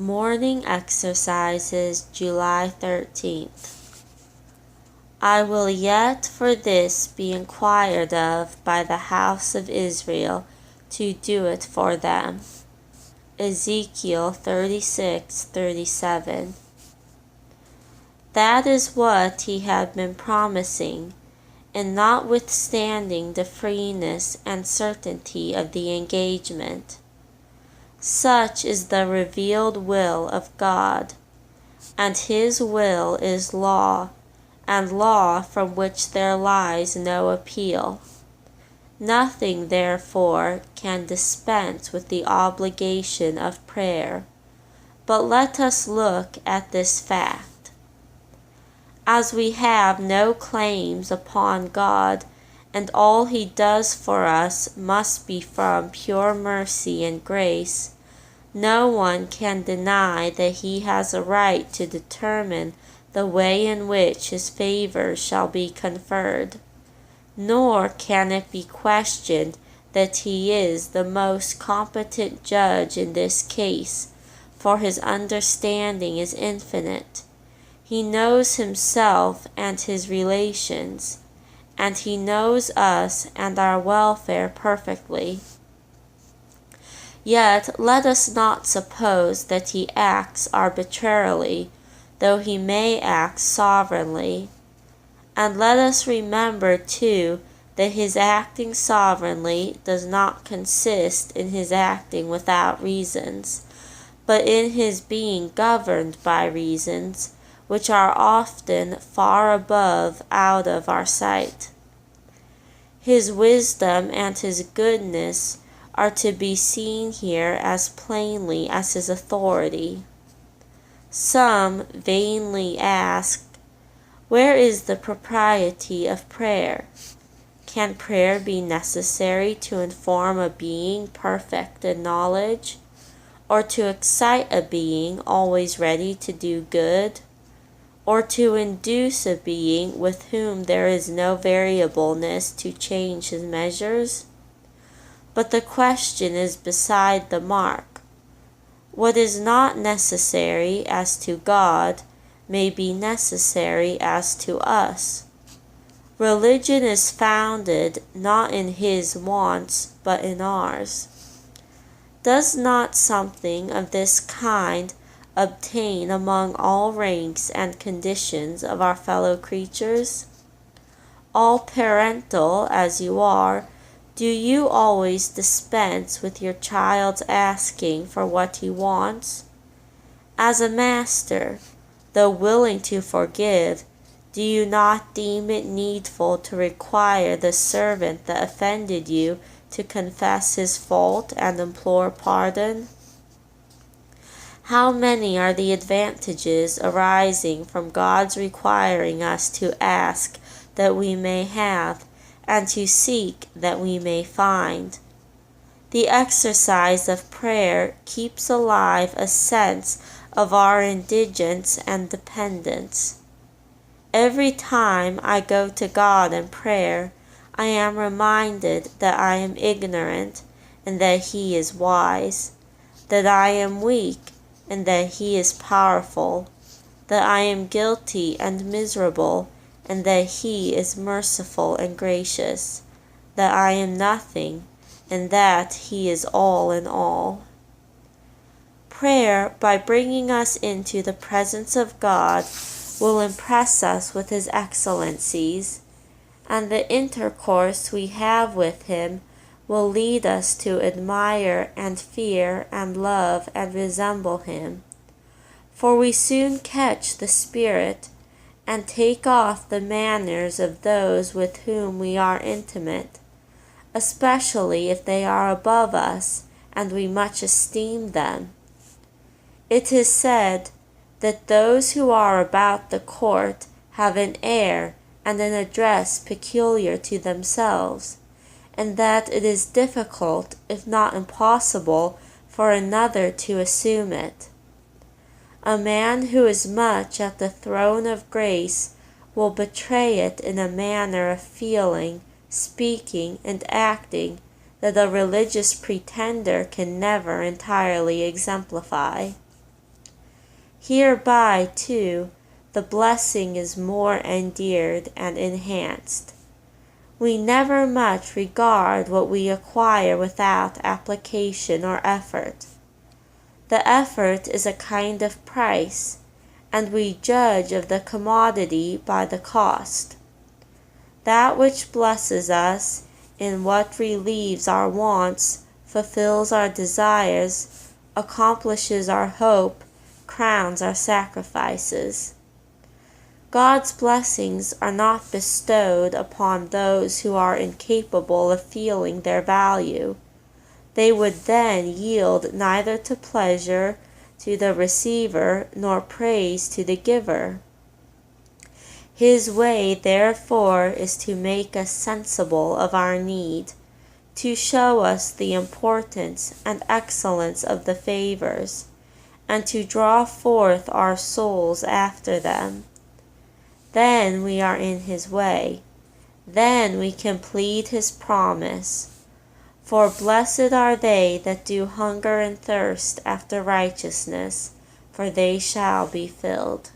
Morning Exercises, July 13th. I will yet for this be inquired of by the house of Israel, to do it for them. Ezekiel 36:37. That is what he had been promising, and notwithstanding the freeness and certainty of the engagement. Such is the revealed will of God, and his will is law, and law from which there lies no appeal. Nothing, therefore, can dispense with the obligation of prayer. But let us look at this fact. As we have no claims upon God, and all he does for us must be from pure mercy and grace, no one can deny that he has a right to determine the way in which his favors shall be conferred, nor can it be questioned that he is the most competent judge in this case, for his understanding is infinite. He knows himself and his relations, and he knows us and our welfare perfectly. Yet let us not suppose that he acts arbitrarily, though he may act sovereignly. And let us remember, too, that his acting sovereignly does not consist in his acting without reasons, but in his being governed by reasons, which are often far above out of our sight. His wisdom and his goodness are to be seen here as plainly as his authority. Some vainly ask, where is the propriety of prayer? Can prayer be necessary to inform a being perfect in knowledge, or to excite a being always ready to do good, or to induce a being with whom there is no variableness to change his measures? But the question is beside the mark. What is not necessary as to God may be necessary as to us. Religion is founded not in his wants but in ours. Does not something of this kind obtain among all ranks and conditions of our fellow creatures? All parental as you are, do you always dispense with your child's asking for what he wants? As a master, though willing to forgive, do you not deem it needful to require the servant that offended you to confess his fault and implore pardon? How many are the advantages arising from God's requiring us to ask that we may have, and to seek that we may find? The exercise of prayer keeps alive a sense of our indigence and dependence. Every time I go to God in prayer, I am reminded that I am ignorant and that he is wise, that I am weak and that he is powerful, that I am guilty and miserable and that he is merciful and gracious, that I am nothing and that he is all in all. Prayer, by bringing us into the presence of God, will impress us with his excellencies, and the intercourse we have with him will lead us to admire and fear and love and resemble him. For we soon catch the spirit and take off the manners of those with whom we are intimate, especially if they are above us and we much esteem them. It is said that those who are about the court have an air and an address peculiar to themselves, and that it is difficult, if not impossible, for another to assume it. A man who is much at the throne of grace will betray it in a manner of feeling, speaking, and acting that a religious pretender can never entirely exemplify. Hereby, too, the blessing is more endeared and enhanced. We never much regard what we acquire without application or effort. The effort is a kind of price, and we judge of the commodity by the cost. That which blesses us in what relieves our wants, fulfills our desires, accomplishes our hope, crowns our sacrifices. God's blessings are not bestowed upon those who are incapable of feeling their value. They would then yield neither to pleasure to the receiver nor praise to the giver. His way, therefore, is to make us sensible of our need, to show us the importance and excellence of the favors, and to draw forth our souls after them. Then we are in His way. Then we complete His promise. For blessed are they that do hunger and thirst after righteousness, for they shall be filled.